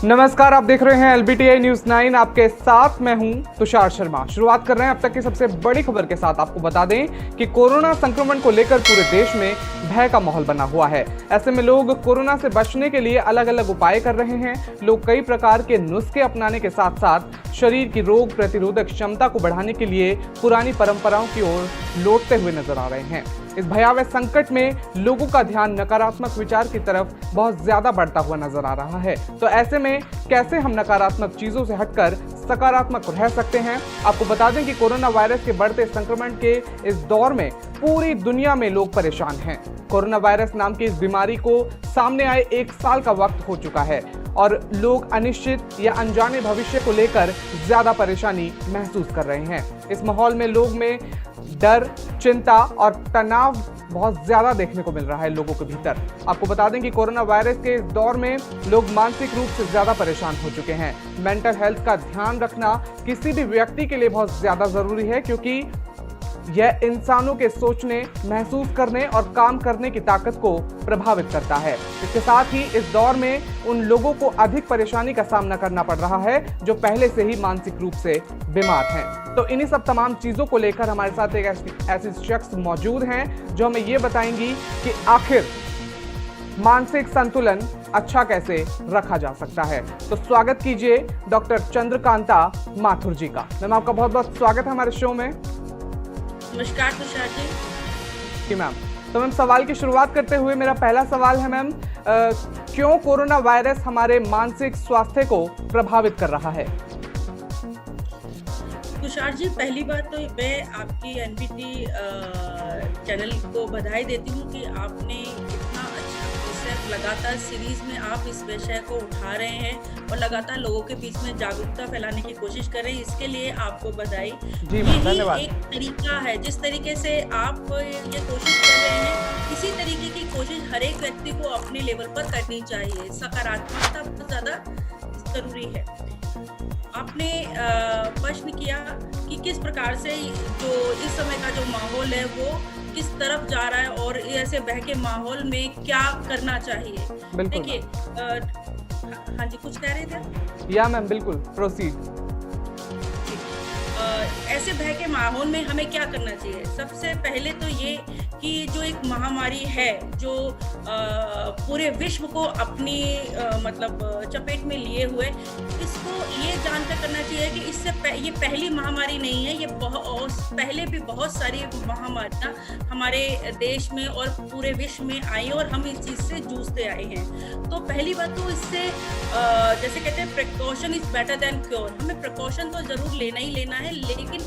नमस्कार, आप देख रहे हैं एलबीटीआई न्यूज 9। आपके साथ मैं हूं तुषार शर्मा। शुरुआत कर रहे हैं अब तक की सबसे बड़ी खबर के साथ। आपको बता दें कि कोरोना संक्रमण को लेकर पूरे देश में भय का माहौल बना हुआ है। ऐसे में लोग कोरोना से बचने के लिए अलग अलग उपाय कर रहे हैं। लोग कई प्रकार के नुस्खे अपनाने के साथ साथ शरीर की रोग प्रतिरोधक क्षमता को बढ़ाने के लिए पुरानी परंपराओं की ओर लौटते हुए नजर आ रहे हैं। इस भयावह संकट में लोगों का ध्यान नकारात्मक विचार की तरफ बहुत ज्यादा बढ़ता हुआ नजर आ रहा है। तो ऐसे में कैसे हम नकारात्मक चीजों से हटकर सकारात्मक रह सकते हैं? आपको बता दें कि कोरोना वायरस के बढ़ते संक्रमण के इस दौर में पूरी दुनिया में लोग परेशान हैं। कोरोना वायरस नाम की इस बीमारी को सामने आए 1 साल का वक्त हो चुका है और लोग अनिश्चित या अनजाने भविष्य को लेकर ज्यादा परेशानी महसूस कर रहे हैं। इस माहौल में लोग में डर, चिंता और तनाव बहुत ज्यादा देखने को मिल रहा है लोगों के भीतर। आपको बता दें कि कोरोना वायरस के इस दौर में लोग मानसिक रूप से ज्यादा परेशान हो चुके हैं। मेंटल हेल्थ का ध्यान रखना किसी भी व्यक्ति के लिए बहुत ज्यादा जरूरी है, क्योंकि यह इंसानों के सोचने, महसूस करने और काम करने की ताकत को प्रभावित करता है। इसके साथ ही इस दौर में उन लोगों को अधिक परेशानी का सामना करना पड़ रहा है जो पहले से ही मानसिक रूप से बीमार हैं। तो इन्हीं सब तमाम चीजों को लेकर हमारे साथ एक ऐसे शख्स मौजूद हैं जो हमें ये बताएंगी कि आखिर मानसिक संतुलन अच्छा कैसे रखा जा सकता है। तो स्वागत कीजिए डॉक्टर चंद्रकांता माथुर जी का। मैम, आपका बहुत बहुत स्वागत है हमारे शो में। नमस्कार तुषार जी। मैम, तो मैम सवाल की शुरुआत करते हुए मेरा पहला सवाल है मैम, क्यों कोरोना वायरस हमारे मानसिक स्वास्थ्य को प्रभावित कर रहा है? तुषार जी, पहली बात तो मैं आपकी एनबीटी चैनल को बधाई देती हूँ कि आपने इतना अच्छा विषय लगातार सीरीज में आप इस विषय को उठा रहे हैं और लगातार लोगों के बीच में जागरूकता फैलाने की कोशिश कर रहे हैं। इसके लिए आपको बधाई। जी मैम, धन्यवाद। एक तरीका है जिस तरीके से आप ये कोशिश कर रहे हैं, इसी तरीके की कोशिश हर एक व्यक्ति को अपने लेवल पर करनी चाहिए। सकारात्मकता बहुत ज़्यादा जरूरी है। आपने प्रश्न किया कि किस प्रकार से जो इस समय का जो माहौल है वो किस तरफ जा रहा है और ऐसे बह के माहौल में क्या करना चाहिए। देखिए, हाँ जी, कुछ कह रहे थे? या मैम, बिल्कुल, प्रोसीड। ऐसे भय के माहौल में हमें क्या करना चाहिए? सबसे पहले तो ये कि जो एक महामारी है जो पूरे विश्व को अपनी मतलब चपेट में लिए हुए, इसको ये जानकर करना चाहिए कि इससे ये पहली महामारी नहीं है। ये पहले भी बहुत सारी महामारियाँ हमारे देश में और पूरे विश्व में आई और हम इस चीज़ से जूझते आए हैं। तो पहली बात तो इससे जैसे कहते हैं precaution is better than cure. हमें प्रिकॉशन तो ज़रूर लेना ही लेना है, लेकिन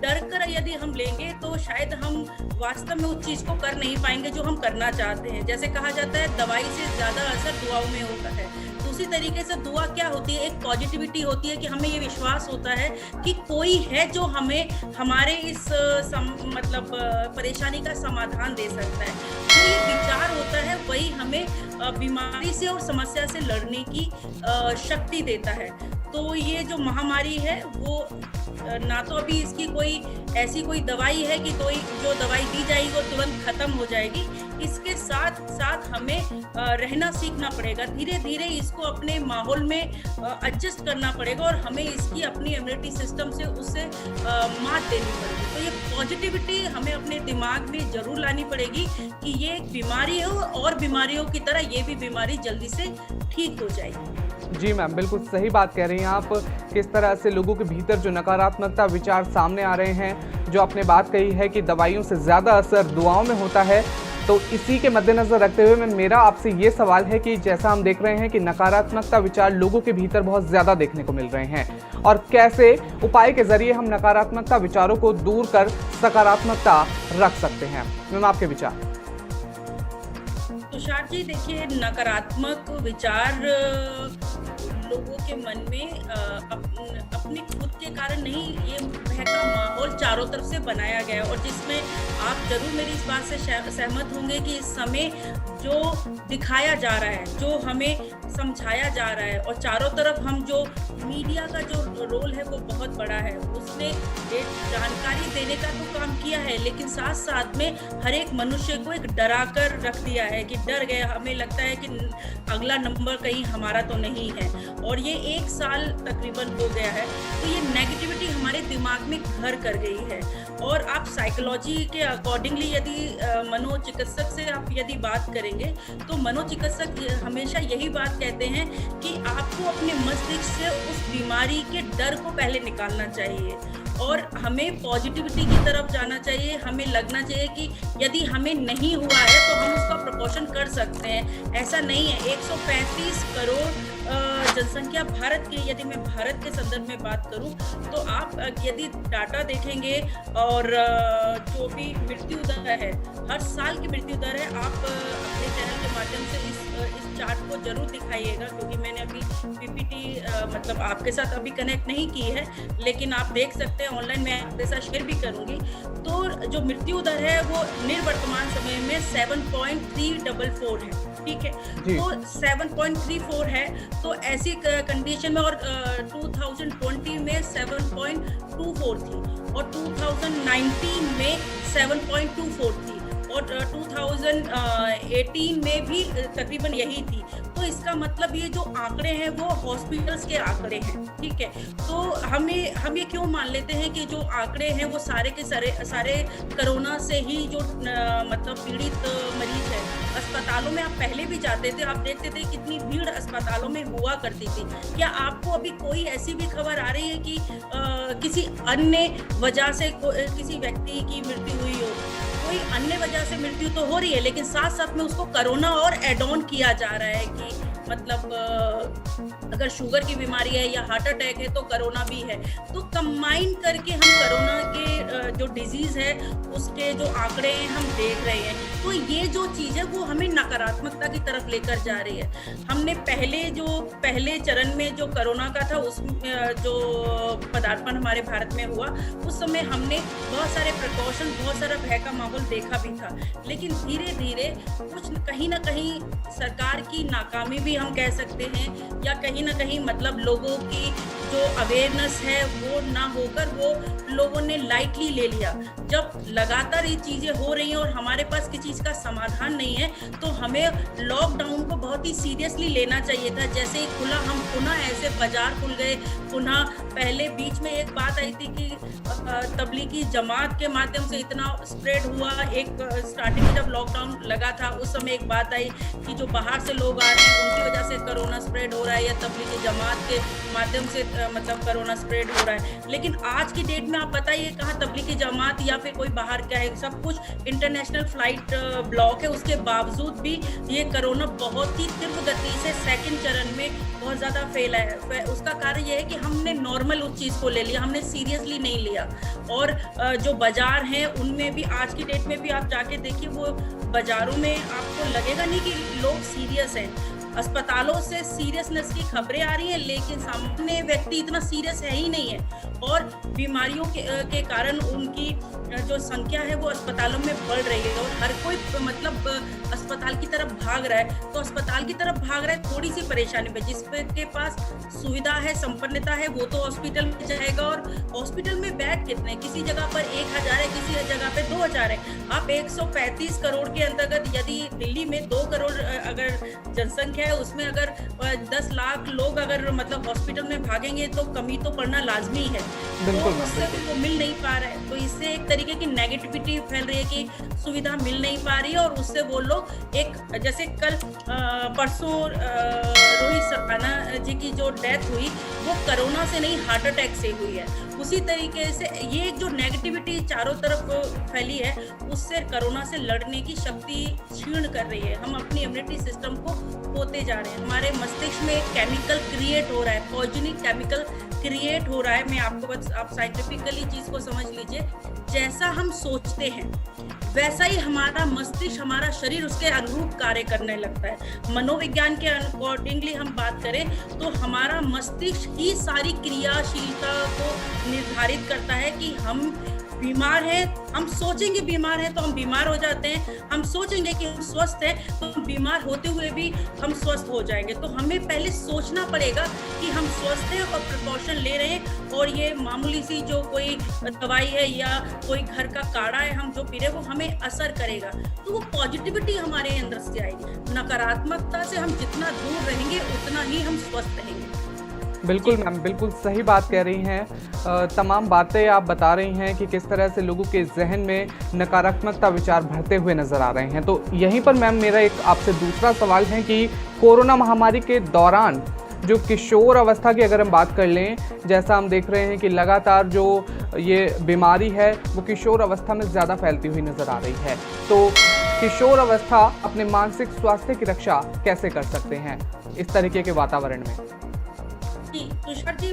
डर कर यदि हम लेंगे तो शायद हम वास्तव में उस चीज़ को कर नहीं पाएंगे जो हम करना चाहते हैं। जैसे कहा जाता है दवाई से ज़्यादा असर दुआओं में होता है। तो उसी तरीके से दुआ क्या होती है? एक पॉजिटिविटी होती है कि हमें ये विश्वास होता है कि कोई है जो हमें हमारे इस मतलब परेशानी का समाधान दे सकता है। जो ये विचार होता है वही हमें बीमारी से और समस्या से लड़ने की शक्ति देता है। तो ये जो महामारी है वो ना तो अभी इसकी कोई ऐसी कोई दवाई है कि कोई जो दवाई दी जाएगी वो तुरंत खत्म हो जाएगी। इसके साथ साथ हमें रहना सीखना पड़ेगा। धीरे धीरे इसको अपने माहौल में एडजस्ट करना पड़ेगा और हमें इसकी अपनी इम्यूनिटी सिस्टम से उससे मात देनी पड़ेगी। तो ये पॉजिटिविटी हमें अपने दिमाग में जरूर लानी पड़ेगी कि ये एक बीमारी है और बीमारियों की तरह ये भी बीमारी जल्दी से ठीक हो जाएगी। जी मैम, बिल्कुल सही बात कह रही हैं आप। किस तरह से लोगों के भीतर जो नकारात्मकता विचार सामने आ रहे हैं, जो आपने बात कही है कि दवाइयों से ज़्यादा असर दुआओं में होता है, तो इसी के मद्देनज़र रखते हुए मैं मेरा आपसे ये सवाल है कि जैसा हम देख रहे हैं कि नकारात्मकता विचार लोगों के भीतर बहुत ज़्यादा देखने को मिल रहे हैं, और कैसे उपाय के ज़रिए हम नकारात्मकता विचारों को दूर कर सकारात्मकता रख सकते हैं? मैम, आपके विचार। तुषार जी, देखिए, नकारात्मक विचार लोगों के मन में अपने खुद के कारण नहीं, ये भय का माहौल चारों तरफ से बनाया गया है और जिसमें आप जरूर मेरी इस बात से सहमत होंगे कि इस समय जो दिखाया जा रहा है, जो हमें समझाया जा रहा है और चारों तरफ हम जो मीडिया का जो रोल है वो बहुत बड़ा है। उसने एक जानकारी देने का तो काम किया है, लेकिन साथ साथ में हर एक मनुष्य को एक डरा कर रख दिया है कि डर गए, हमें लगता है कि अगला नंबर कहीं हमारा तो नहीं है। और ये 1 साल तकरीबन हो गया है, तो ये नेगेटिविटी हमारे दिमाग में घर कर गई है। और आप साइकोलॉजी के अकॉर्डिंगली यदि मनोचिकित्सक से आप यदि बात करेंगे तो मनोचिकित्सक हमेशा यही बात कहते हैं कि आपको अपने मस्तिष्क से उस बीमारी के डर को पहले निकालना चाहिए और हमें पॉजिटिविटी की तरफ जाना चाहिए। हमें लगना चाहिए कि यदि हमें नहीं हुआ है तो हम उसका प्रिकॉशन कर सकते हैं। ऐसा नहीं है। 135 करोड़ जनसंख्या भारत की, यदि मैं भारत के संदर्भ में बात करूं तो आप यदि डाटा देखेंगे और जो भी मृत्यु दर है, हर साल की मृत्यु दर है, आप अपने चैनल के माध्यम से इस चार्ट को जरूर दिखाइएगा, क्योंकि मैंने अभी पीपीटी मतलब आपके साथ अभी कनेक्ट नहीं की है, लेकिन आप देख सकते हैं ऑनलाइन, मैं आपके साथ शेयर भी करूंगी। तो जो मृत्यु दर है वो निर्वर्तमान समय में 7.344 है, ठीक है। तो 7.34 है, तो ऐसी कंडीशन में, और 2020 में 7.24 थी और 2019 में 7.24 थी और 2018 में भी तकरीबन यही थी। तो इसका मतलब ये जो आंकड़े हैं वो हॉस्पिटल्स के आंकड़े हैं, ठीक है। तो हम ये क्यों मान लेते हैं कि जो आंकड़े हैं वो सारे के सारे कोरोना से ही जो मतलब पीड़ित मरीज है। अस्पतालों में आप पहले भी जाते थे, आप देखते थे कितनी भीड़ अस्पतालों में हुआ करती थी। क्या आपको अभी कोई ऐसी भी खबर आ रही है कि किसी अन्य वजह से किसी व्यक्ति की मृत्यु हुई हो? कोई अन्य वजह से मृत्यु तो हो रही है, लेकिन साथ साथ में उसको कोरोना और एड ऑन किया जा रहा है कि मतलब अगर शुगर की बीमारी है या हार्ट अटैक है तो कोरोना भी है। तो कंबाइन करके हम कोरोना के जो डिजीज है उसके जो आंकड़े हैं हम देख रहे हैं। तो ये जो चीज़ है वो हमें नकारात्मकता की तरफ लेकर जा रही है। हमने पहले चरण में जो कोरोना का था, उस जो पदार्पण हमारे भारत में हुआ, उस समय हमने बहुत सारे प्रिकॉशन, बहुत सारा भय का माहौल देखा भी था। लेकिन धीरे धीरे कुछ कहीं ना कहीं सरकार की नाकामी भी हम कह सकते हैं, या कहीं ना कहीं मतलब लोगों की जो अवेयरनेस है वो ना होकर वो लोगों ने लाइटली ले लिया। जब लगातार ये चीज़ें हो रही हैं और हमारे पास किसी चीज़ का समाधान नहीं है तो हमें लॉकडाउन को बहुत ही सीरियसली लेना चाहिए था। जैसे ही खुला, हम पुनः ऐसे बाजार खुल गए, पुनः पहले बीच में एक बात आई थी कि तबलीगी जमात के माध्यम से इतना स्प्रेड हुआ। एक स्टार्टिंग में जब लॉकडाउन लगा था उस समय एक बात आई कि जो बाहर से लोग आ रहे हैं उनकी वजह से कोरोना स्प्रेड हो रहा है, या तबलीगी जमात के माध्यम से मतलब कोरोना स्प्रेड हो रहा है। लेकिन आज की डेट में आप बताइए कहाँ तबलीगी जमात या फिर कोई बाहर का है, सब कुछ इंटरनेशनल फ्लाइट ब्लॉक है, उसके बावजूद भी ये कोरोना बहुत ही तीव्र गति से सेकंड चरण में बहुत ज़्यादा फैला है। उसका कारण ये है कि हमने नॉर्मल उस चीज़ को ले लिया, हमने सीरियसली नहीं लिया। और जो बाजार हैं उनमें भी आज की डेट में भी आप जाके देखिए, वो बाजारों में आपको लगेगा नहीं कि लोग सीरियस हैं। अस्पतालों से सीरियसनेस की खबरें आ रही हैं, लेकिन सामान्य व्यक्ति इतना सीरियस है ही नहीं है। और बीमारियों के कारण उनकी जो संख्या है वो अस्पतालों में बढ़ रही है और हर कोई मतलब अस्पताल की तरफ भाग रहा है। तो अस्पताल की तरफ भाग रहा है थोड़ी सी परेशानी में, जिसके पास सुविधा है, संपन्नता है, वो तो हॉस्पिटल में जाएगा। और हॉस्पिटल में बेड कितने, किसी जगह पर 1000 है, किसी जगह पे 2000 है। आप 135 करोड़ के अंतर्गत यदि दिल्ली में 2 करोड़ अगर जनसंख्या है, उसमें अगर 10 लाख लोग अगर मतलब हॉस्पिटल में भागेंगे तो कमी तो पड़ना लाजमी है। तो उससे भी वो मिल नहीं पा रहा है। तो इससे एक तरीके की नेगेटिविटी फैल रही है कि सुविधा मिल नहीं पा रही है और उससे वो लोग एक, जैसे कल परसों रोहित सरकाना जी की जो डेथ हुई वो कोरोना से नहीं, हार्ट अटैक से हुई है। उसी तरीके से ये जो नेगेटिविटी चारों तरफ फैली है उससे कोरोना से लड़ने की शक्ति क्षीण कर रही है। हम अपनी इम्यूनिटी सिस्टम को खोते बढ़ते जा रहे हैं, हमारे मस्तिष्क में एक केमिकल क्रिएट हो रहा है, पॉइजनिक केमिकल क्रिएट हो रहा है। मैं आपको बस, आप साइंटिफिकली चीज को समझ लीजिए, जैसा हम सोचते हैं वैसा ही हमारा मस्तिष्क, हमारा शरीर उसके अनुरूप कार्य करने लगता है। मनोविज्ञान के अकॉर्डिंगली हम बात करें तो हमारा मस्तिष्क ही सारी क्रियाशीलता को निर्धारित करता है कि हम बीमार हैं, हम सोचेंगे बीमार हैं तो हम बीमार हो जाते हैं, हम सोचेंगे कि हम स्वस्थ हैं तो हम बीमार होते हुए भी हम स्वस्थ हो जाएंगे। तो हमें पहले सोचना पड़ेगा कि हम स्वस्थ हैं और प्रिकॉशन ले रहे हैं, और ये मामूली सी जो कोई दवाई है या कोई घर का काढ़ा है हम जो पी रहे हैं वो हमें असर करेगा, तो वो पॉजिटिविटी हमारे अंदर से आएगी। नकारात्मकता से हम जितना दूर रहेंगे उतना ही हम स्वस्थ रहेंगे। बिल्कुल मैम, बिल्कुल सही बात कह रही हैं। तमाम बातें आप बता रही हैं कि किस तरह से लोगों के जहन में नकारात्मकता विचार भरते हुए नज़र आ रहे हैं। तो यहीं पर मैम मेरा एक आपसे दूसरा सवाल है कि कोरोना महामारी के दौरान जो किशोर अवस्था की अगर हम बात कर लें, जैसा हम देख रहे हैं कि लगातार जो ये बीमारी है वो किशोर अवस्था में ज़्यादा फैलती हुई नज़र आ रही है, तो किशोर अवस्था अपने मानसिक स्वास्थ्य की रक्षा कैसे कर सकते हैं इस तरीके के वातावरण में? तुषार जी,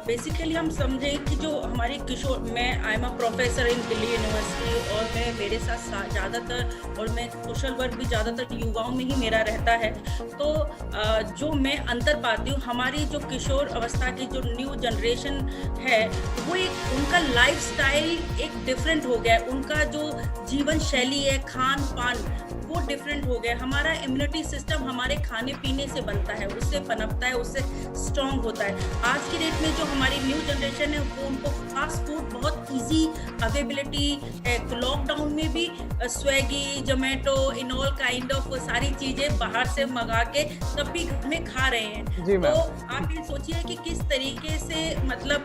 बेसिकली हम समझें कि जो हमारी किशोर, मैं I am a professor in Delhi university, और मैं मेरे साथ ज़्यादातर, और मैं सोशल वर्क भी ज़्यादातर युवाओं में ही मेरा रहता है, तो जो मैं अंतर पाती हूँ, हमारी जो किशोर अवस्था की जो न्यू जनरेशन है वो एक, उनका लाइफस्टाइल एक डिफरेंट हो गया है, उनका जो जीवन शैली है, खान पान वो डिफरेंट हो गया। हमारा इम्यूनिटी सिस्टम हमारे खाने पीने से बनता है, उससे पनपता है, उससे स्ट्रॉन्ग होता है। आज की डेट में जो हमारी न्यू जनरेशन है वो, उनको फास्ट फूड बहुत इजी अवेलेबिलिटी है। लॉकडाउन में भी Swiggy, Zomato, in all kind of सारी चीज़ें बाहर से मंगा के तब भी घर में खा रहे हैं। तो आप ये सोचिए कि किस तरीके से मतलब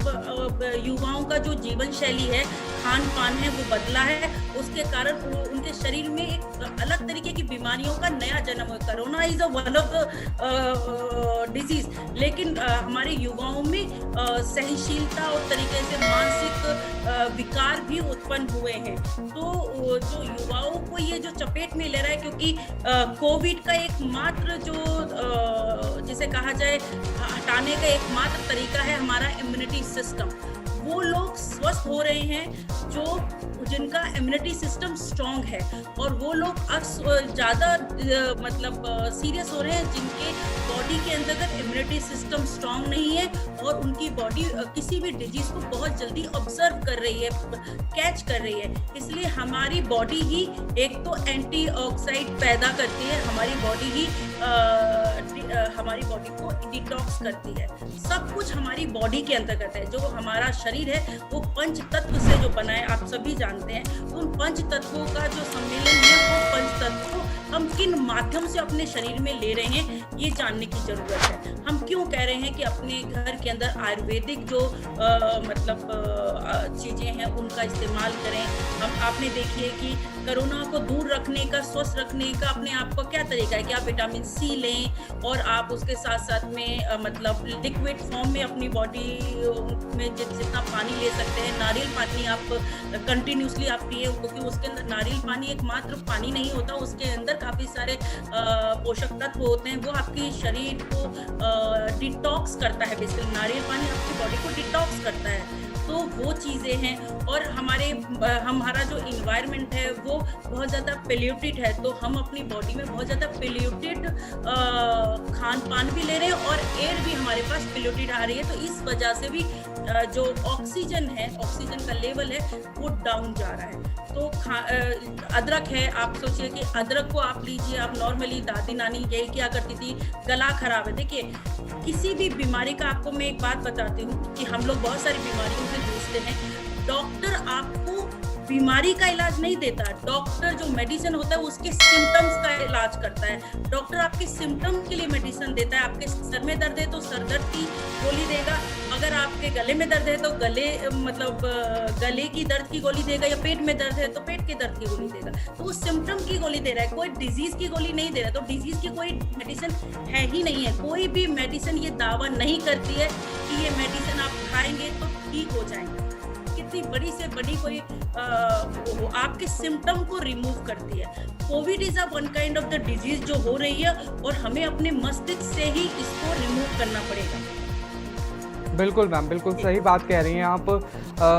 युवाओं का जो जीवन शैली है, खान पान है, वो बदला है। उसके कारण उनके शरीर में एक अलग तरीके की बीमारियों का नया जन्म हुआ। Corona is a one of the disease, लेकिन हमारे युवाओं में सहनशीलता और तरीके से मानसिक विकार भी उत्पन्न हुए हैं। तो जो युवाओं को ये जो चपेट में ले रहा है, क्योंकि कोविड का एकमात्र जो जिसे कहा जाए हटाने का एकमात्र तरीका है हमारा इम्यूनिटी सिस्टम। वो लोग स्वस्थ हो रहे हैं जो जिनका इम्यूनिटी सिस्टम स्ट्रॉन्ग है, और वो लोग ज़्यादा मतलब सीरियस हो रहे हैं जिनके बॉडी के अंतर्गत इम्यूनिटी सिस्टम स्ट्रॉन्ग नहीं है, और उनकी बॉडी किसी भी डिजीज़ को बहुत जल्दी ऑब्जर्व कर रही है, कैच कर रही है। इसलिए हमारी बॉडी ही एक तो एंटीऑक्सीडेंट पैदा करती है, हमारी बॉडी ही हमारी बॉडी को डिटॉक्स करती है। सब कुछ हमारी बॉडी के अंतर्गत है। जो हमारा शरीर है वो पंच तत्व से जो बना है, आप सभी जानते हैं। तो उन पंच तत्वों का जो सम्मेलन है, वो पंच तत्व हम किन माध्यम से अपने शरीर में ले रहे हैं, ये जानने की जरूरत है। हम क्यों कह रहे हैं कि अपने घर के अंदर आयुर्वेदिक जो मतलब चीज़ें हैं उनका इस्तेमाल करें। हम आपने देखिए कि कोरोना को दूर रखने का, स्वस्थ रखने का अपने आप का क्या तरीका है कि आप विटामिन सी लें, और आप उसके साथ साथ में मतलब लिक्विड फॉर्म में अपनी बॉडी में जितना पानी ले सकते हैं। नारियल पानी आप कंटिन्यूसली आप पिए, क्योंकि उसके अंदर नारियल पानी एकमात्र पानी नहीं होता, उसके अंदर काफ़ी सारे पोषक तत्व होते हैं। वो आपकी शरीर को डिटॉक्स करता है। बेसिकली नारियल पानी आपकी बॉडी को डिटॉक्स करता है। तो वो चीज़ें हैं, और हमारा जो इन्वायरमेंट है वो बहुत ज़्यादा पोल्यूटेड है, तो हम अपनी बॉडी में बहुत ज़्यादा पोल्यूटेड खान पान भी ले रहे हैं, और एयर भी हमारे पास पोल्यूटेड आ रही है। तो इस वजह से भी जो ऑक्सीजन है, ऑक्सीजन का लेवल है वो डाउन जा रहा है। तो अदरक है, आप सोचिए कि अदरक को आप लीजिए, आप नॉर्मली दादी नानी यही क्या करती थी, गला खराब है। देखिए, किसी भी बीमारी का आपको मैं एक बात बताती हूँ कि हम लोग बहुत सारी बीमारियों से जूझते हैं। डॉक्टर आपको बीमारी का इलाज नहीं देता, डॉक्टर जो मेडिसिन होता है उसके सिम्टम्स का इलाज करता है। डॉक्टर आपके सिम्टम के लिए मेडिसिन देता है। आपके सर में दर्द है तो सर दर्द की गोली देगा, अगर आपके गले में दर्द है तो गले की दर्द की गोली देगा, या पेट में दर्द है तो पेट के दर्द की गोली देगा। तो वो सिम्टम की गोली दे रहा है, कोई डिजीज की गोली नहीं दे रहा है। तो डिजीज की कोई मेडिसिन है ही नहीं है। कोई भी मेडिसिन ये दावा नहीं करती है कि ये मेडिसिन आप खाएंगे तो ठीक हो जाएंगे। कितनी बड़ी से बड़ी कोई आपके सिम्टम को रिमूव करती है। Covid is a one kind of the disease जो हो रही है, और हमें अपने मस्तिष्क से ही इसको रिमूव करना पड़ेगा। बिल्कुल मैम, बिल्कुल सही बात कह रही हैं आप।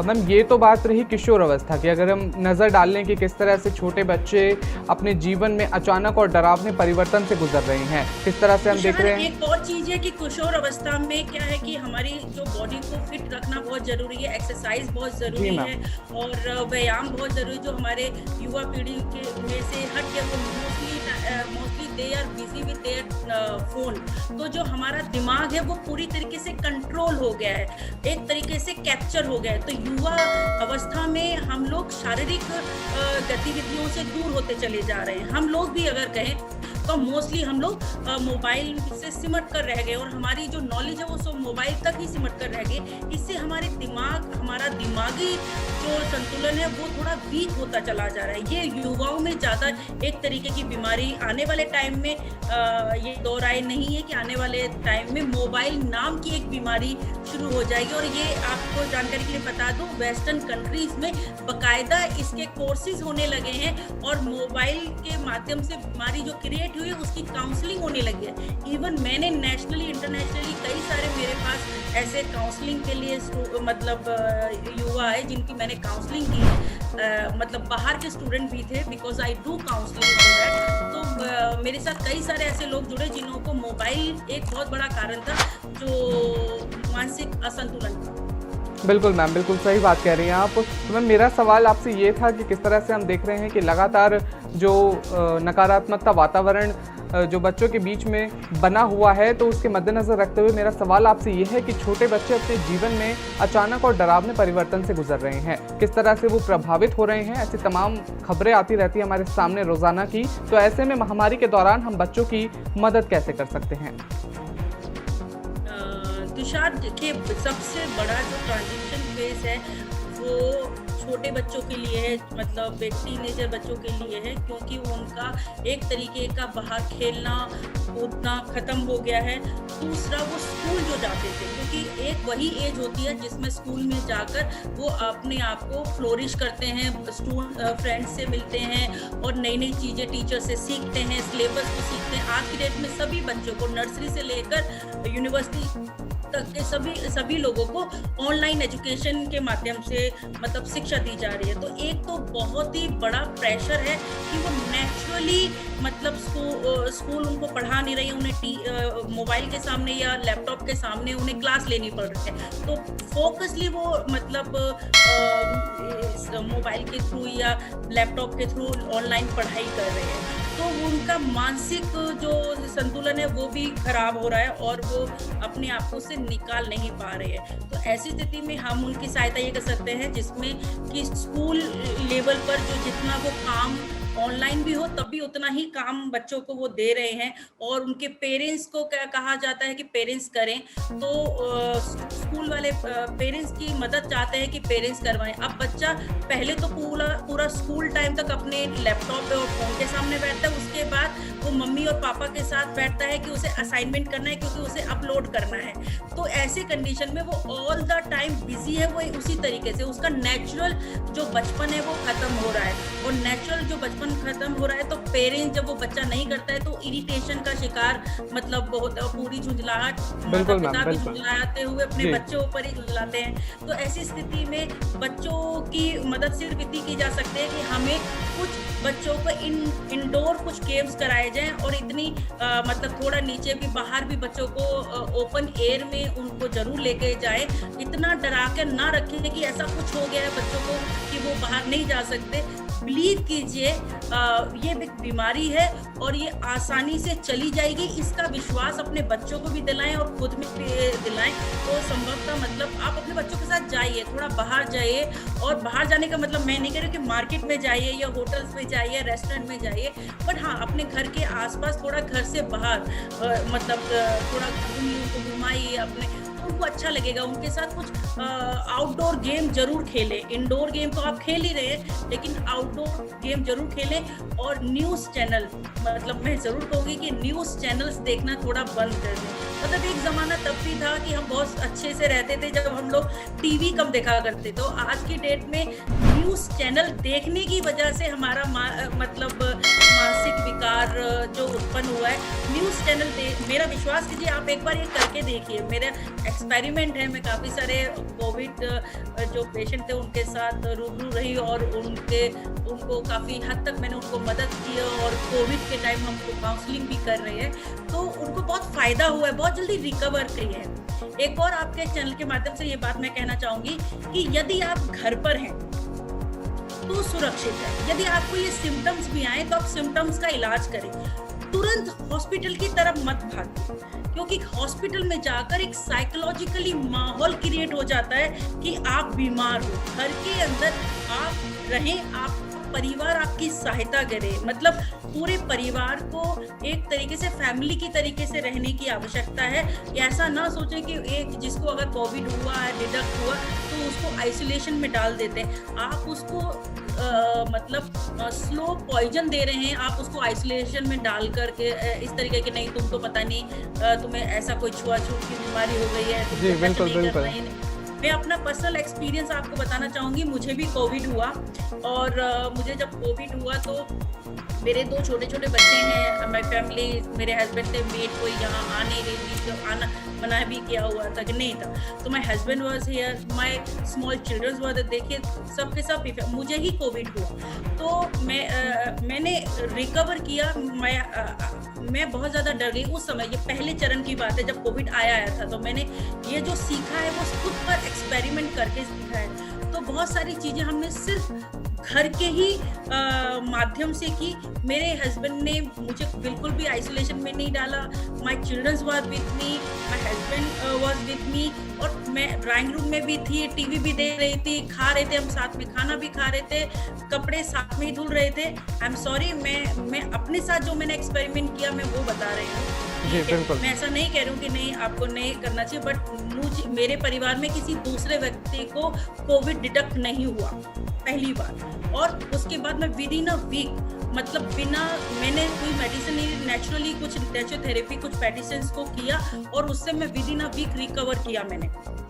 मैम, ये तो बात रही किशोर अवस्था की। अगर हम नज़र डाल लें कि किस तरह से छोटे बच्चे अपने जीवन में अचानक और डरावने परिवर्तन से गुजर रहे हैं, किस तरह से हम देख रहे हैं। एक और चीज़ है कि किशोर अवस्था में क्या है कि हमारी जो बॉडी को फिट रखना बहुत ज़रूरी है, एक्सरसाइज बहुत ज़रूरी है, और व्यायाम बहुत ज़रूरी, जो हमारे युवा पीढ़ी के में से हट के वो mostly they are busy with their phone. तो जो हमारा दिमाग है वो पूरी तरीके से कंट्रोल हो गया है, एक तरीके से कैप्चर हो गया है। तो युवा अवस्था में हम लोग शारीरिक गतिविधियों से दूर होते चले जा रहे हैं। हम लोग भी अगर कहें तो मोस्टली हम लोग मोबाइल से सिमट कर रह गए, और हमारी जो नॉलेज है वो सब मोबाइल तक ही सिमट कर रह गए। इससे हमारा दिमागी जो संतुलन है वो थोड़ा वीक होता चला जा रहा है। ये युवाओं में ज़्यादा एक तरीके की बीमारी आने वाले टाइम में, ये दो राय नहीं है कि आने वाले टाइम में मोबाइल नाम की एक बीमारी शुरू हो जाएगी। और ये आपको जानकारी के लिए बता दूं, वेस्टर्न कंट्रीज में बाकायदा इसके कोर्सेज होने लगे हैं, और मोबाइल के माध्यम से बीमारी जो क्रिएट हुई है उसकी काउंसलिंग होने लगी है। इवन मैंने नेशनली इंटरनेशनली कई सारे मेरे पास ऐसे काउंसलिंग के लिए मतलब युवा है जिनकी मैंने काउंसलिंग की है, मतलब बाहर के स्टूडेंट भी थे, बिकॉज आई डू काउंसलिंग। तो मेरे साथ कई सारे ऐसे लोग जुड़े जिन्हों को मोबाइल एक बहुत बड़ा कारण था, जो मानसिक असंतुलन था। बिल्कुल मैम, बिल्कुल सही बात कह रही हैं आप। तो मैम, मेरा सवाल आपसे ये था कि किस तरह से हम देख रहे हैं कि लगातार जो नकारात्मकता वातावरण जो बच्चों के बीच में बना हुआ है, तो उसके मद्देनज़र रखते हुए मेरा सवाल आपसे ये है कि छोटे बच्चे अपने जीवन में अचानक और डरावने परिवर्तन से गुजर रहे हैं, किस तरह से वो प्रभावित हो रहे हैं। ऐसी तमाम खबरें आती रहती हैं हमारे सामने रोज़ाना की। तो ऐसे में महामारी के दौरान हम बच्चों की मदद कैसे कर सकते हैं? तुषार, देखिए, सबसे बड़ा जो ट्रांजिशन फेज है वो छोटे बच्चों के लिए है, मतलब टीनेजर बच्चों के लिए है, क्योंकि उनका एक तरीके का बाहर खेलना कूदना ख़त्म हो गया है। दूसरा, वो स्कूल जो जाते थे, क्योंकि एक वही एज होती है जिसमें स्कूल में जाकर वो अपने आप को फ्लोरिश करते हैं, फ्रेंड्स से मिलते हैं और नई नई चीज़ें टीचर से सीखते हैं, सिलेबस को सीखते हैं। आज की डेट में सभी बच्चों को नर्सरी से लेकर यूनिवर्सिटी तक के सभी लोगों को ऑनलाइन एजुकेशन के माध्यम से मतलब शिक्षा दी जा रही है। तो एक तो बहुत ही बड़ा प्रेशर है कि वो नेचुरली मतलब स्कूल उनको पढ़ा नहीं रही है, उन्हें मोबाइल के सामने या लैपटॉप के सामने उन्हें क्लास लेनी पड़ रही है। तो फोकसली वो मतलब मोबाइल के थ्रू या लैपटॉप के थ्रू ऑनलाइन पढ़ाई कर रहे हैं। तो उनका मानसिक जो संतुलन है वो भी खराब हो रहा है, और वो अपने आप को से निकाल नहीं पा रहे हैं। तो ऐसी स्थिति में हम उनकी सहायता ये कर सकते हैं जिसमें कि स्कूल लेवल पर जो जितना वो काम ऑनलाइन भी हो तब भी उतना ही काम बच्चों को वो दे रहे हैं, और उनके पेरेंट्स को क्या कहा जाता है कि पेरेंट्स करें। तो स्कूल वाले पेरेंट्स की मदद चाहते हैं कि पेरेंट्स करवाएं। अब बच्चा पहले तो पूरा स्कूल टाइम तक अपने लैपटॉप और फोन के सामने बैठता है, उसके बाद वो मम्मी और पापा के साथ बैठता है कि उसे असाइनमेंट करना है, क्योंकि उसे अपलोड करना है। तो ऐसे कंडीशन में वो ऑल द टाइम बिजी है, वो उसी तरीके से उसका नेचुरल जो बचपन है वो खत्म हो रहा है। और नेचुरल जो बचपन खत्म हो रहा है तो पेरेंट्स जब वो बच्चा नहीं करता है तो इरिटेशन का शिकार मतलब बहुत पूरी झुंझलाहट, माता पिता भी झुंझलाते हुए अपने बच्चों पर ही झुंझलाते हैं। तो ऐसी स्थिति में बच्चों की मदद सिर्फ इतनी की जा सकती है कि हमें कुछ बच्चों को इंडोर कुछ गेम्स कराए जाएं, और इतनी मतलब थोड़ा नीचे भी बाहर भी बच्चों को ओपन एयर में उनको जरूर लेके जाए। इतना डरा कर ना रखें कि ऐसा कुछ हो गया है बच्चों को कि वो बाहर नहीं जा सकते। बिलीव कीजिए, ये एक बीमारी है और ये आसानी से चली जाएगी। इसका विश्वास अपने बच्चों को भी दिलाएं और खुद में भी दिलाएं। तो संभवतः मतलब आप अपने बच्चों के साथ जाइए, थोड़ा बाहर जाइए, और बाहर जाने का मतलब मैं नहीं कह रही कि मार्केट में जाइए या होटल्स में जाइए, रेस्टोरेंट में जाइए, बट हाँ अपने घर के आसपास थोड़ा घर से बाहर मतलब थोड़ा उनको घुमाइए अपने, उनको अच्छा लगेगा। उनके साथ कुछ आउटडोर गेम जरूर खेलें। इंडोर गेम तो आप खेल ही रहे हैं, लेकिन आउटडोर गेम जरूर खेलें। और न्यूज़ चैनल, मतलब मैं ज़रूर कहूँगी कि न्यूज़ चैनल्स देखना थोड़ा बंद कर दें। मतलब एक ज़माना तब भी था कि हम बहुत अच्छे से रहते थे जब हम लोग टीवी कम देखा करते। तो आज की डेट में न्यूज़ चैनल देखने की वजह से हमारा मतलब मानसिक विकार जो उत्पन्न हुआ है, न्यूज़ चैनल मेरा विश्वास कीजिए, आप एक बार ये करके देखिए। मेरा एक्सपेरिमेंट है, मैं काफ़ी सारे कोविड जो पेशेंट थे उनके साथ रूबरू रही और उनको काफ़ी हद तक मैंने उनको मदद की और कोविड के टाइम हम काउंसलिंग भी कर रहे हैं, तो उनको बहुत फ़ायदा हुआ है, बहुत जल्दी रिकवर किए हैं। एक और आपके चैनल के माध्यम से ये बात मैं कहना चाहूँगी कि यदि आप घर पर हैं तो सुरक्षित है। यदि आपको ये सिम्टम्स भी आए तो आप सिम्टम्स का इलाज करें, तुरंत हॉस्पिटल की तरफ मत भागें, क्योंकि हॉस्पिटल में जाकर एक साइकोलॉजिकली माहौल क्रिएट हो जाता है कि आप बीमार हो। घर के अंदर आप रहें, आप परिवार आपकी सहायता करे, मतलब पूरे परिवार को एक तरीके से फैमिली की तरीके से रहने की आवश्यकता है। ऐसा ना सोचें कि एक जिसको अगर कोविड हुआ है, डिटेक्ट हुआ, तो उसको आइसोलेशन में डाल देते हैं। आप उसको मतलब स्लो पॉइजन दे रहे हैं, आप उसको आइसोलेशन में डाल करके इस तरीके के नहीं तुम तो पता नहीं तुम्हें ऐसा कोई छुआछूत की बीमारी हो गई है, जी बिल्कुल बिल्कुल। मैं अपना पर्सनल एक्सपीरियंस आपको बताना चाहूँगी। मुझे भी कोविड हुआ और मुझे जब कोविड हुआ तो मेरे 2 छोटे-छोटे बच्चे हैं, मेरी फैमिली, मेरे हस्बैंड थे, मेड कोई यहाँ आ नहीं रही थी, तो आना मना भी किया हुआ था कि नहीं था। तो my husband was here, my small childrens were, देखिए सबके सब मुझे ही कोविड हुआ। तो मैंने रिकवर किया। मैं बहुत ज़्यादा डर गई उस समय, ये पहले चरण की बात है जब कोविड आया था। तो मैंने ये जो सीखा है वो खुद पर एक्सपेरिमेंट करके सीखा है। तो बहुत सारी चीज़ें हमने सिर्फ घर के ही माध्यम से की। मेरे हस्बैंड ने मुझे बिल्कुल भी आइसोलेशन में नहीं डाला। My childrens were with me, my husband was with me, और मैं ड्राइंग रूम में भी थी, टीवी भी देख रही थी, खा रहे थे हम साथ में, खाना भी खा रहे थे, कपड़े साथ में ही धुल रहे थे। आई एम सॉरी, मैं अपने साथ जो मैंने एक्सपेरिमेंट किया मैं वो बता रही हूँ। जी बिल्कुल। मैं ऐसा नहीं कह रही हूँ कि नहीं आपको नहीं करना चाहिए, बट मेरे परिवार में किसी दूसरे व्यक्ति को कोविड डिटेक्ट नहीं हुआ पहली बार। और उसके बाद मैं विद इन अ वीक, मतलब बिना मैंने कोई मेडिसिन नहीं, नेचुरली कुछ नेचुरोथेरेपी कुछ मेडिसिन को किया और उससे मैं within a week recover किया मैंने।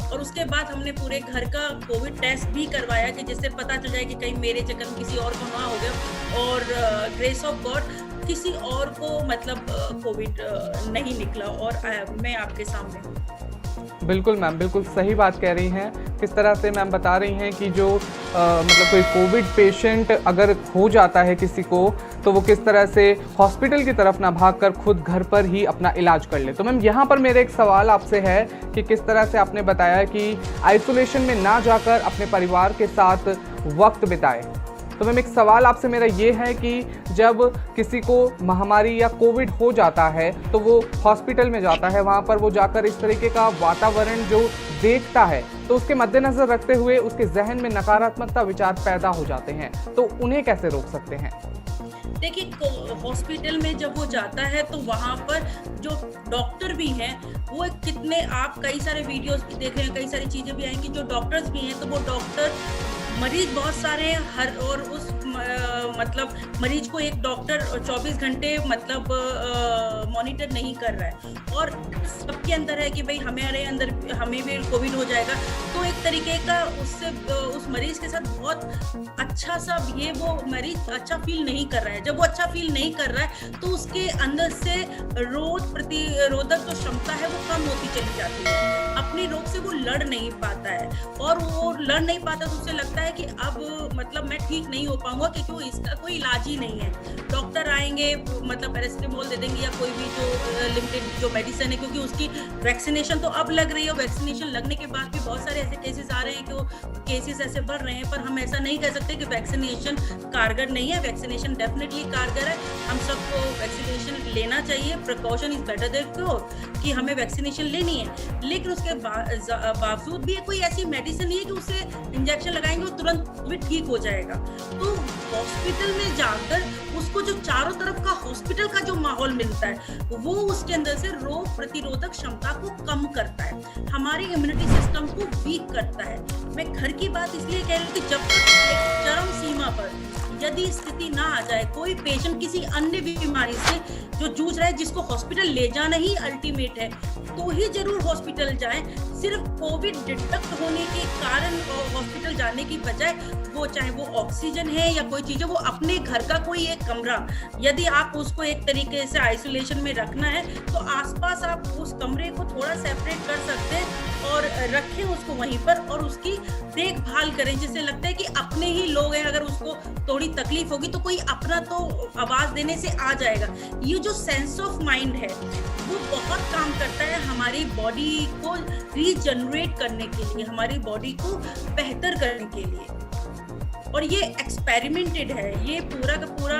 और उसके बाद हमने पूरे घर का कोविड टेस्ट भी करवाया कि जिससे पता चल जाए कि कहीं मेरे चक्कर में किसी और को ना हो गया। और ग्रेस ऑफ गॉड किसी और को मतलब कोविड नहीं निकला और मैं आपके सामने हूँ। बिल्कुल मैम, बिल्कुल सही बात कह रही हैं। किस तरह से मैम बता रही हैं कि जो मतलब कोई कोविड पेशेंट अगर हो जाता है किसी को, तो वो किस तरह से हॉस्पिटल की तरफ ना भागकर खुद घर पर ही अपना इलाज कर ले। तो मैम यहाँ पर मेरा एक सवाल आपसे है कि किस तरह से आपने बताया कि आइसोलेशन में ना जाकर अपने परिवार के साथ वक्त बिताए। तो मैम एक सवाल आपसे मेरा ये है कि जब किसी को महामारी या कोविड हो जाता है तो वो हॉस्पिटल में जाता है, वहाँ पर वो जाकर इस तरीके का वातावरण जो देखता है, तो उसके मद्देनज़र रखते हुए उसके जहन में नकारात्मकता विचार पैदा हो जाते हैं, तो उन्हें कैसे रोक सकते हैं? देखिए, हॉस्पिटल में जब वो जाता है तो वहाँ पर जो डॉक्टर भी हैं वो कितने, आप कई सारे वीडियोस भी देख रहे हैं, कई सारी चीज़ें भी आएंगी, जो डॉक्टर्स भी हैं तो वो डॉक्टर, मरीज बहुत सारे हैं हर, और उस मतलब मरीज को एक डॉक्टर 24 घंटे मतलब मॉनिटर नहीं कर रहा है और सबके अंदर है कि भाई हमारे अंदर हमें भी कोविड हो जाएगा। तो एक तरीके का उससे उस मरीज के साथ बहुत अच्छा सा ये वो मरीज अच्छा फील नहीं कर रहा है। जब वो अच्छा फील नहीं कर रहा है तो उसके अंदर से रोग प्रतिरोधक जो क्षमता है वो कम होती चली जाती है, अपने रोग से वो लड़ नहीं पाता है और वो लड़ नहीं पाता तो उसे लगता है कि अब मतलब मैं ठीक नहीं हो पाऊंगा क्योंकि इसका कोई इलाज ही नहीं है। डॉक्टर आएंगे मतलब पैरासिटामोल दे देंगे या कोई भी जो लिमिटेड जो मेडिसिन है, क्योंकि उसकी वैक्सीनेशन तो अब लग रही है, वैक्सीनेशन लगने के बाद भी बहुत सारे ऐसे केसेस आ रहे हैं कि केसेस ऐसे बढ़ रहे हैं, पर हम ऐसा नहीं कह सकते कि वैक्सीनेशन कारगर नहीं है। वैक्सीनेशन डेफिनेटली कारगर है, हम सबको वैक्सीनेशन लेना चाहिए, precaution is better than cure, कि हमें वैक्सीनेशन लेनी है। लेकिन उसके बावजूद भी कोई ऐसी मेडिसिन नहीं है कि उसे इंजेक्शन लगाएंगे और तुरंत भी ठीक हो जाएगा। तो हॉस्पिटल में जाकर उसको जो चारों तरफ का हॉस्पिटल का जो माहौल मिलता है वो उसके अंदर से रोग प्रतिरोधक क्षमता को कम करता है, हमारे इम्यूनिटी सिस्टम को वीक करता है। मैं घर की बात इसलिए कह रही हूँ कि जब तक एक चरम सीमा पर यदि स्थिति ना आ जाए, कोई पेशेंट किसी अन्य बीमारी से जो जूझ रहा है, जिसको हॉस्पिटल ले जाना ही अल्टीमेट है, तो ही जरूर हॉस्पिटल जाएं। सिर्फ कोविड डिटेक्ट होने के कारण हॉस्पिटल जाने की बजाय, वो चाहे वो ऑक्सीजन है या कोई चीज है, वो अपने घर का कोई एक कमरा, यदि आप उसको एक तरीके से आइसोलेशन में रखना है, तो आसपास आप उस कमरे को थोड़ा सेपरेट कर सकते हैं और रखें उसको वहीं पर, और उसकी देखभाल करें, जिससे लगता है कि अपने ही लोग हैं। अगर उसको थोड़ी तकलीफ होगी तो कोई अपना तो आवाज देने से आ जाएगा। ये जो सेंस ऑफ माइंड है वो बहुत काम करता है हमारी बॉडी को रीजनरेट करने के लिए, हमारी बॉडी को बेहतर करने के लिए। और ये एक्सपेरिमेंटेड है, ये पूरा का पूरा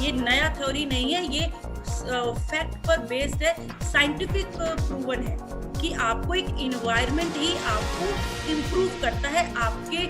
ये नया थ्योरी नहीं है, ये फैक्ट पर बेस्ड है, साइंटिफिक प्रूवन है कि आपको एक इन्वायरमेंट ही आपको इम्प्रूव करता है आपके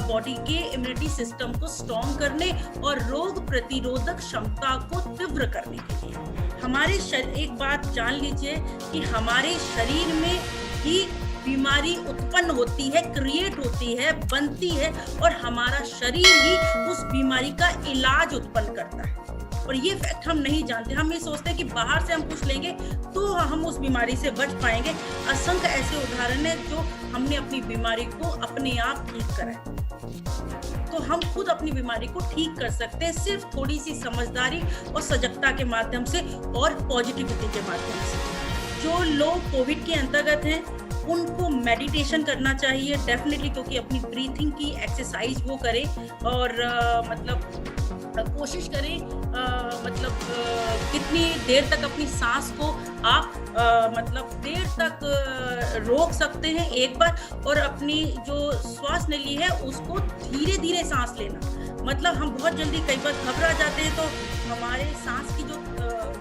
बॉडी के इम्यूनिटी सिस्टम को स्ट्रॉन्ग करने और रोग प्रतिरोधक क्षमता को तीव्र करने के लिए। हमारे एक बात जान लीजिए कि हमारे शरीर में ही बीमारी उत्पन्न होती है, क्रिएट होती है, बनती है, और हमारा शरीर ही उस बीमारी का इलाज उत्पन्न करता है। और ये फैक्ट हम नहीं जानते, हम ये सोचते हैं कि बाहर से हम कुछ लेंगे तो हम उस बीमारी से बच पाएंगे। असंख्य ऐसे उदाहरण हैं जो हमने अपनी बीमारी को अपने आप ठीक करा है। तो हम खुद अपनी बीमारी को ठीक कर सकते हैं, सिर्फ थोड़ी सी समझदारी और सजगता के माध्यम से और पॉजिटिविटी के माध्यम से। जो लोग कोविड के अंतर्गत हैं उनको मेडिटेशन करना चाहिए डेफिनेटली, क्योंकि अपनी ब्रीथिंग की एक्सरसाइज वो करें और कोशिश करें कितनी देर तक अपनी सांस को आप देर तक रोक सकते हैं एक बार, और अपनी जो श्वास नली है उसको धीरे धीरे सांस लेना। हम बहुत जल्दी कई बार घबरा जाते हैं तो हमारे सांस की जो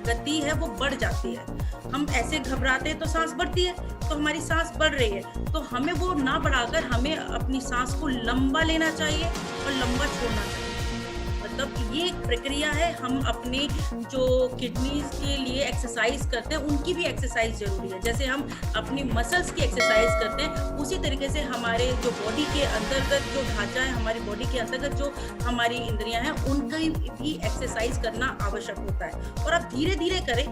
गति है वो बढ़ जाती है। हम ऐसे घबराते हैं तो सांस बढ़ती है, तो हमारी सांस बढ़ रही है, तो हमें वो ना बढ़ाकर हमें अपनी सांस को लंबा लेना चाहिए और लंबा छोड़ना चाहिए। ये एक प्रक्रिया है। हम अपने जो किडनीज के लिए एक्सरसाइज करते हैं उनकी भी एक्सरसाइज जरूरी है। जैसे हम अपनी मसल्स की एक्सरसाइज करते हैं, उसी तरीके से हमारे जो बॉडी के अंतर्गत जो ढांचा है, हमारी बॉडी के अंतर्गत जो हमारी इंद्रियां हैं, उनकी भी एक्सरसाइज करना आवश्यक होता है। और आप धीरे धीरे करें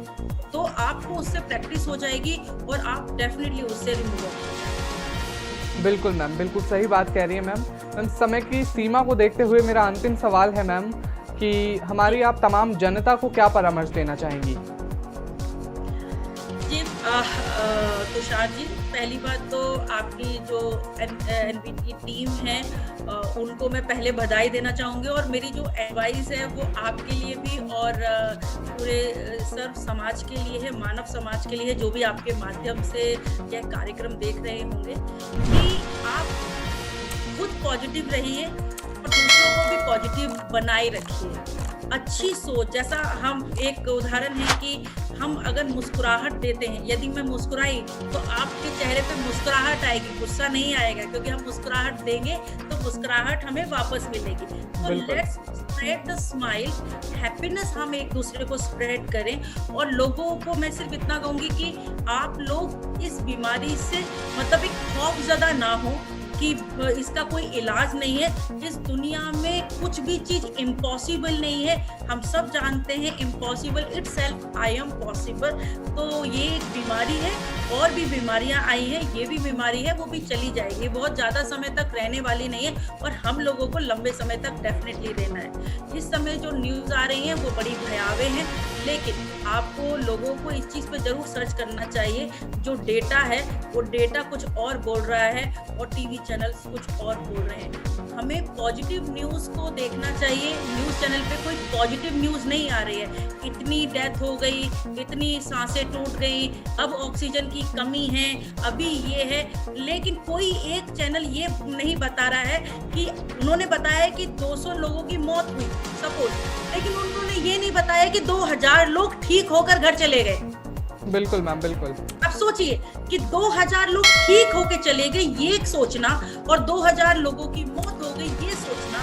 तो आपको उससे प्रैक्टिस हो जाएगी और आप डेफिनेटली उससे रिमूव हो जाएंगे। बिल्कुल मैम, बिल्कुल सही बात कह रही है मैम। मैम, समय की सीमा को देखते हुए मेरा अंतिम सवाल है मैम कि हमारी आप तमाम जनता को क्या परामर्श देना चाहेंगी? जी तुषार जी, पहली बात तो आपकी जो एनबीटी टीम है उनको मैं पहले बधाई देना चाहूँगी, और मेरी जो एडवाइस है वो आपके लिए भी और पूरे सर्व समाज के लिए है, मानव समाज के लिए है, जो भी आपके माध्यम से यह कार्यक्रम देख रहे होंगे, कि आप खुद पॉजिटिव रहिए और दूसरों को भी पॉजिटिव बनाए रखिए। अच्छी सोच, जैसा हम एक उदाहरण है कि हम अगर मुस्कुराहट देते हैं, यदि मैं मुस्कुराई तो आपके चेहरे पे मुस्कुराहट आएगी, गुस्सा नहीं आएगा, क्योंकि हम मुस्कुराहट देंगे तो मुस्कुराहट हमें वापस मिलेगी। तो let's spread the smile, happiness हम एक दूसरे को स्प्रेड करें। और लोगों को मैं सिर्फ इतना कहूँगी कि आप लोग इस बीमारी से एक खौफजदा ना हो कि इसका कोई इलाज नहीं है। इस दुनिया में कुछ भी चीज इम्पॉसिबल नहीं है, हम सब जानते हैं impossible itself I am possible. तो ये एक बीमारी है, और भी बीमारियां आई हैं, ये भी बीमारी है, वो भी चली जाएगी, बहुत ज़्यादा समय तक रहने वाली नहीं है, और हम लोगों को लंबे समय तक डेफिनेटली रहना है। इस समय जो न्यूज़ आ रही हैं वो बड़ी भयावह हैं, लेकिन आपको लोगों को इस चीज़ पे ज़रूर सर्च करना चाहिए। जो डेटा है वो डेटा कुछ और बोल रहा है और टीवी चैनल्स कुछ और बोल रहे हैं। हमें पॉजिटिव न्यूज़ को देखना चाहिए। न्यूज़ चैनल पे कोई पॉजिटिव न्यूज़ नहीं आ रही है, इतनी डेथ हो गई, इतनी सांसें टूट गई, अब ऑक्सीजन की कमी है, अभी ये है, लेकिन कोई एक चैनल ये नहीं बता रहा है कि उन्होंने बताया कि 200 लोगों की मौत हुई सपोज, लेकिन उन्होंने ये नहीं बताया कि 2000 लोग ठीक होकर घर चले गए। बिल्कुल मैम, बिल्कुल। अब सोचिए कि 2000 लोग ठीक होके चले गए, ये सोचना, और 2000 लोगों की मौत हो गई, ये सोचना।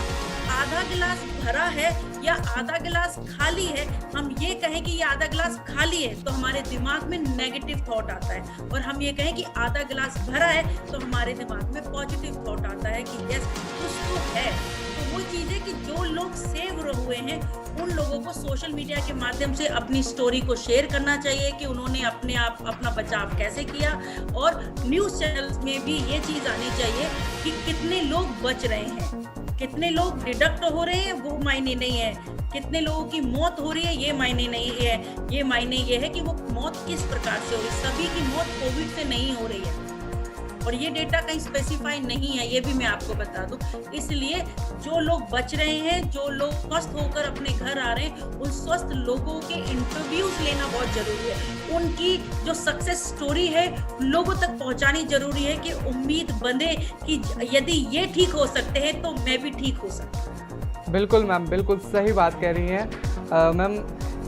आधा गिलास भरा है या आधा गिलास खाली है, हम ये कहें कि ये आधा गिलास खाली है तो हमारे दिमाग में नेगेटिव थॉट आता है, और हम ये कहें कि आधा गिलास भरा है तो हमारे दिमाग में पॉजिटिव थॉट आता है कि यस कुछ तो है। तो वो चीज़ है कि जो लोग सेव हुए हैं उन लोगों को सोशल मीडिया के माध्यम से अपनी स्टोरी को शेयर करना चाहिए कि उन्होंने अपना बचाव कैसे किया, और न्यूज़ चैनल्स में भी ये चीज़ आनी चाहिए कि कितने लोग बच रहे हैं, कितने लोग डिडक्ट हो रहे हैं वो मायने नहीं है, कितने लोगों की मौत हो रही है ये मायने नहीं है, ये मायने ये है कि वो मौत किस प्रकार से हो रही है। सभी की मौत कोविड से नहीं हो रही है और ये डेटा कहीं स्पेसिफाई नहीं है, ये भी मैं आपको बता दूं। इसलिए जो लोग बच रहे हैं, जो लोग स्वस्थ होकर अपने घर आ रहे हैं, उन स्वस्थ लोगों के इंटरव्यूज लेना बहुत जरूरी है। उनकी जो सक्सेस स्टोरी है लोगों तक पहुंचानी जरूरी है कि उम्मीद बंधे कि यदि ये ठीक हो सकते हैं तो मैं भी ठीक हो सकता हूं। बिल्कुल मैम, बिल्कुल सही बात कह रही हैं मैम।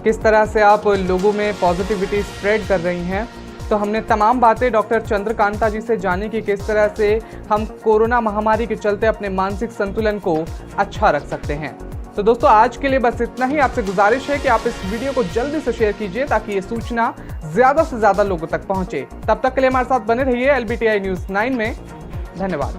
किस तरह से आप लोगों में पॉजिटिविटी स्प्रेड कर रही हैं। तो हमने तमाम बातें डॉक्टर चंद्रकांता जी से जानी कि किस तरह से हम कोरोना महामारी के चलते अपने मानसिक संतुलन को अच्छा रख सकते हैं। तो दोस्तों आज के लिए बस इतना ही। आपसे गुजारिश है कि आप इस वीडियो को जल्दी से शेयर कीजिए ताकि ये सूचना ज़्यादा से ज़्यादा लोगों तक पहुंचे। तब तक के लिए हमारे साथ बने रहिए LBTI News 9 में। धन्यवाद।